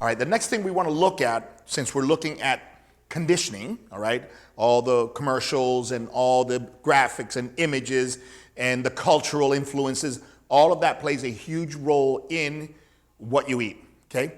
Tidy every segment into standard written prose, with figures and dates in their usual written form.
All right, the next thing we want to look at, since we're looking at conditioning, all right, all the commercials and all the graphics and images and the cultural influences, all of that plays a huge role in what you eat, okay?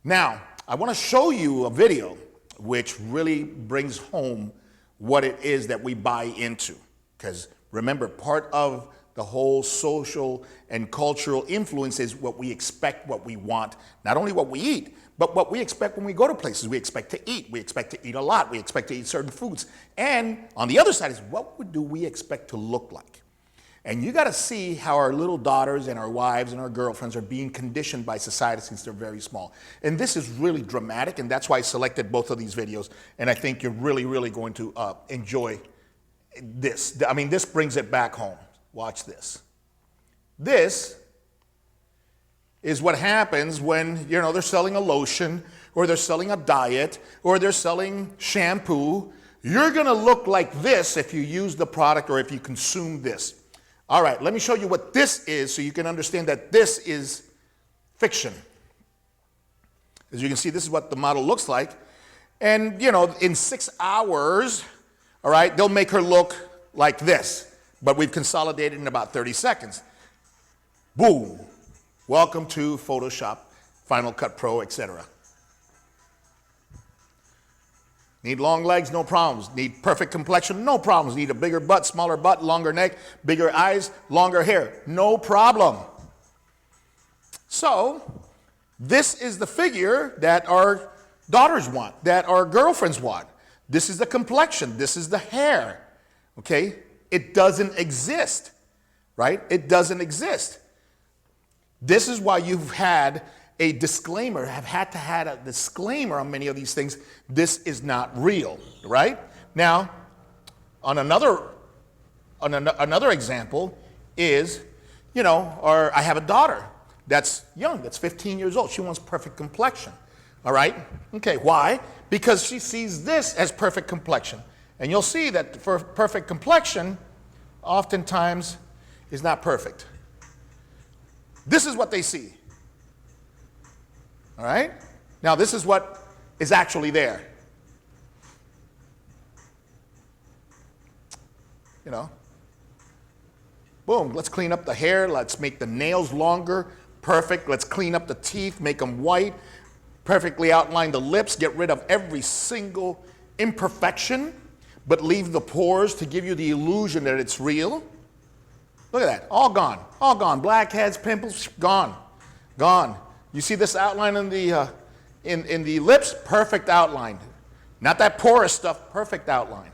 Now, I want to show you a video which really brings home what it is that we buy into. Because remember, part of the whole social and cultural influence is what we expect, what we want, not only what we eat, but what we expect when we go to places. We expect to eat. We expect to eat a lot. We expect to eat certain foods. And on the other side is, what do we expect to look like? And you got to see how our little daughters and our wives and our girlfriends are being conditioned by society since they're very small. And this is really dramatic, and that's why I selected both of these videos. And I think you're really, really going to enjoy this. I mean, this brings it back home. Watch this. This is what happens when, you know, they're selling a lotion, or they're selling a diet, or they're selling shampoo. You're going to look like this if you use the product or if you consume this. All right, let me show you what this is so you can understand that this is fiction. As you can see, this is what the model looks like. And, you know, in 6 hours, all right, they'll make her look like this. But we've consolidated in about 30 seconds. Boom. Welcome to Photoshop, Final Cut Pro, etc. Need long legs? No problems. Need perfect complexion? No problems. Need a bigger butt, smaller butt, longer neck, bigger eyes, longer hair? No problem. So, this is the figure that our daughters want, that our girlfriends want. This is the complexion. This is the hair. Okay? It doesn't exist, right? It doesn't exist. This is why you've had a disclaimer, have had to have a disclaimer on many of these things. This is not real, right? Now, on another example is, you know, I have a daughter that's young, that's 15 years old. She wants perfect complexion, all right? Okay, why? Because she sees this as perfect complexion. And you'll see that for perfect complexion, oftentimes is not perfect. This is what they see. All right? Now, this is what is actually there. You know? Boom, let's clean up the hair. Let's make the nails longer. Perfect. Let's clean up the teeth, make them white. Perfectly outline the lips. Get rid of every single imperfection, but leave the pores to give you the illusion that it's real. Look at that. All gone. All gone. Blackheads, pimples, gone. Gone. You see this outline in the lips? Perfect outline. Not that porous stuff, perfect outline.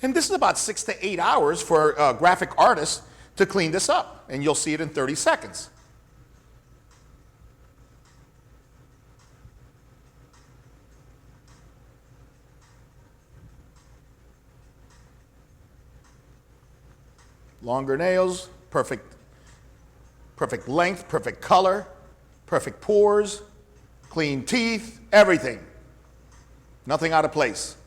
And this is about 6 to 8 hours for a graphic artist to clean this up. And you'll see it in 30 seconds. Longer nails, perfect length, perfect color, perfect pores, clean teeth, everything. Nothing out of place.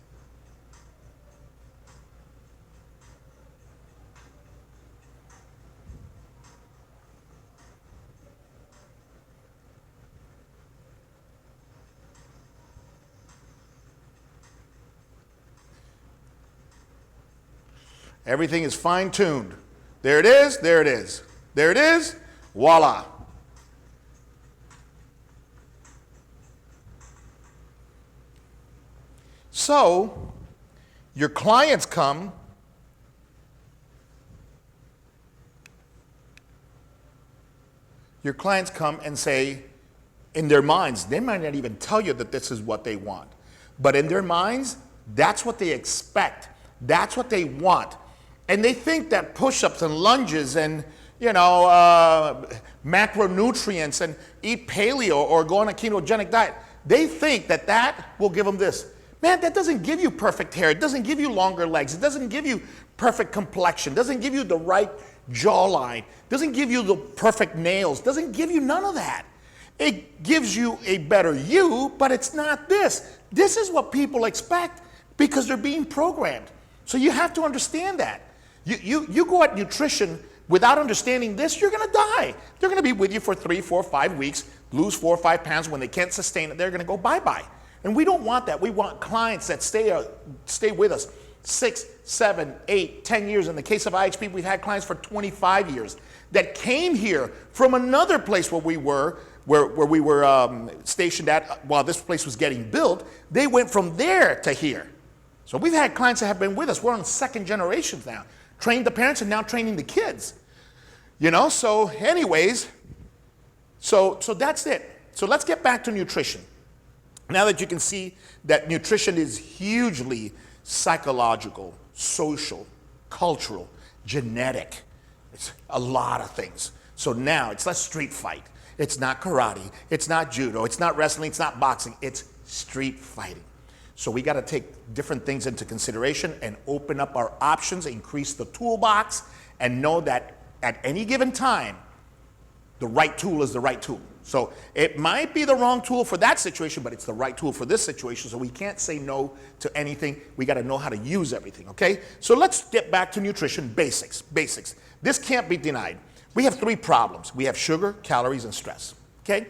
Everything is fine-tuned. There it is, there it is. There it is, voila. So, your clients come and say, in their minds, they might not even tell you that this is what they want. But in their minds, that's what they expect. That's what they want. And they think that push-ups and lunges and, you know, macronutrients and eat paleo or go on a ketogenic diet, they think that that will give them this. Man, that doesn't give you perfect hair. It doesn't give you longer legs. It doesn't give you perfect complexion. It doesn't give you the right jawline. It doesn't give you the perfect nails. It doesn't give you none of that. It gives you a better you, but it's not this. This is what people expect because they're being programmed. So you have to understand that. You go at nutrition Without understanding this, you're going to die. They're going to be with you for 3, 4, 5 weeks, lose 4 or 5 pounds. When they can't sustain it, they're going to go bye-bye. And we don't want that. We want clients that stay with us 6, 7, 8, 10 years. In the case of IHP, we've had clients for 25 years that came here from another place where we were stationed at while this place was getting built. They went from there to here. So we've had clients that have been with us. We're on second generations now. Trained the parents and now training the kids. You know, so anyways, so that's it. So let's get back to nutrition. Now that you can see that nutrition is hugely psychological, social, cultural, genetic. It's a lot of things. So now it's less street fight. It's not karate. It's not judo. It's not wrestling. It's not boxing. It's street fighting. So we got to take different things into consideration and open up our options, increase the toolbox, and know that at any given time, the right tool is the right tool. So it might be the wrong tool for that situation, but it's the right tool for this situation. So we can't say no to anything. We got to know how to use everything, okay? So let's get back to nutrition basics. Basics. This can't be denied. We have 3 problems. We have sugar, calories, and stress, okay?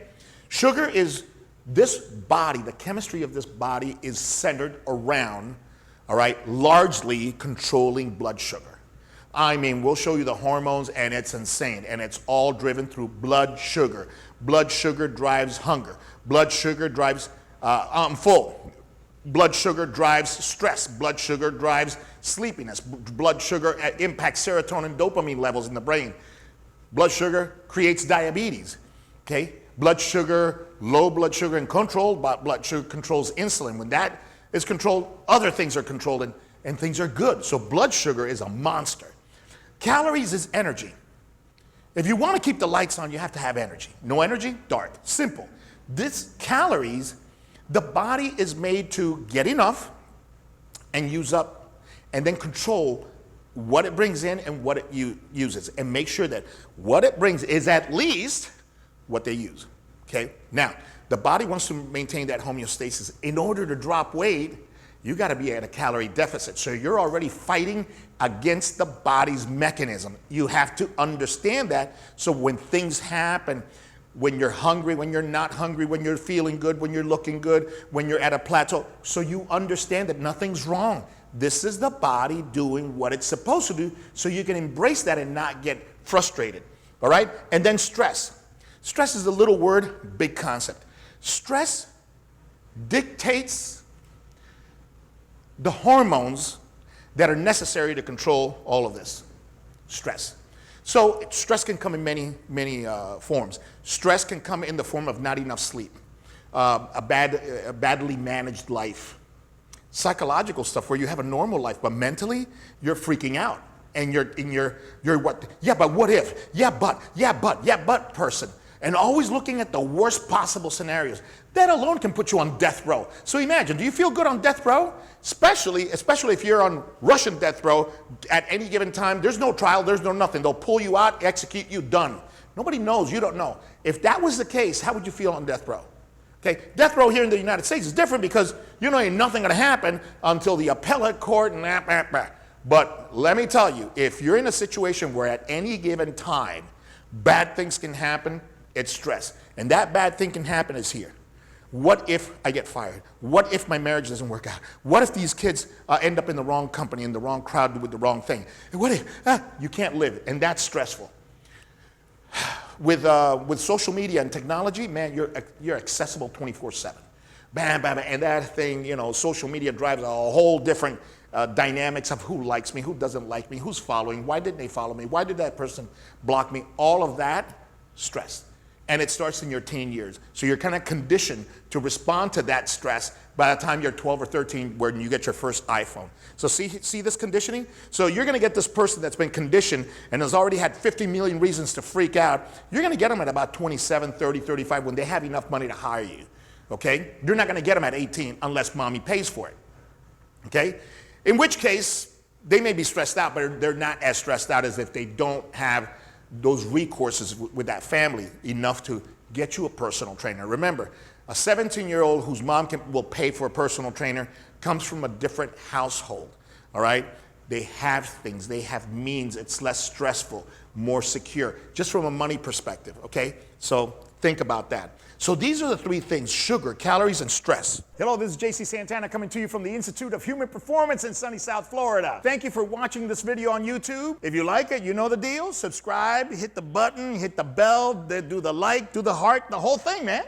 Sugar is this body, the chemistry of this body is centered around, all right, largely controlling blood sugar. I mean, we'll show you the hormones, and it's insane, and it's all driven through blood sugar. Blood sugar drives hunger. Blood sugar drives, I'm full. Blood sugar drives stress. Blood sugar drives sleepiness. Blood sugar impacts serotonin, dopamine levels in the brain. Blood sugar creates diabetes, okay? Blood sugar, low blood sugar and controlled blood sugar controls insulin. When that is controlled, other things are controlled and things are good. So blood sugar is a monster. Calories is energy. If you want to keep the lights on, you have to have energy. No energy, dark. Simple. This calories, the body is made to get enough and use up and then control what it brings in and what it uses, and make sure that what it brings is at least what they use, okay? Now, the body wants to maintain that homeostasis. In order to drop weight, you got to be at a calorie deficit. So you're already fighting against the body's mechanism. You have to understand that. So when things happen, when you're hungry, when you're not hungry, when you're feeling good, when you're looking good, when you're at a plateau, so you understand that nothing's wrong. This is the body doing what it's supposed to do, so you can embrace that and not get frustrated, all right? And then stress. Stress is a little word, big concept. Stress dictates the hormones that are necessary to control all of this. Stress. So stress can come in many forms. Stress can come in the form of not enough sleep, a badly managed life, psychological stuff where you have a normal life, but mentally you're freaking out, and you're what? Yeah, but what if? Yeah, but person. And always looking at the worst possible scenarios. That alone can put you on death row. So imagine, do you feel good on death row? Especially if you're on Russian death row at any given time. There's no trial, there's no nothing. They'll pull you out, execute you, done. Nobody knows, you don't know. If that was the case, how would you feel on death row? Okay, death row here in the United States is different because you know ain't nothing gonna happen until the appellate court and that. But let me tell you, if you're in a situation where at any given time, bad things can happen, it's stress. And that bad thing can happen is here. What if I get fired? What if my marriage doesn't work out? What if these kids end up in the wrong company, in the wrong crowd with the wrong thing? And what if, you can't live, and that's stressful. With social media and technology, man, you're accessible 24/7. Bam, bam, and that thing, you know, social media drives a whole different dynamics of who likes me, who doesn't like me, who's following, why didn't they follow me, why did that person block me? All of that, stress. And it starts in your teen years. So you're kind of conditioned to respond to that stress by the time you're 12 or 13 when you get your first iPhone. So see this conditioning? So you're going to get this person that's been conditioned and has already had 50 million reasons to freak out. You're going to get them at about 27, 30, 35 when they have enough money to hire you. Okay? You're not going to get them at 18 unless mommy pays for it. Okay? In which case, they may be stressed out, but they're not as stressed out as if they don't have those recourses with that family enough to get you a personal trainer. Remember, a 17-year-old whose mom will pay for a personal trainer comes from a different household, all right? They have things, they have means, it's less stressful. more secure, just from a money perspective, okay? So think about that. So these are the three things: sugar, calories, and stress. Hello, this is JC Santana coming to you from the Institute of Human Performance in sunny South Florida. Thank you for watching this video on YouTube. If you like it, you know the deal. Subscribe, hit the button, hit the bell, do the like, do the heart, the whole thing, man.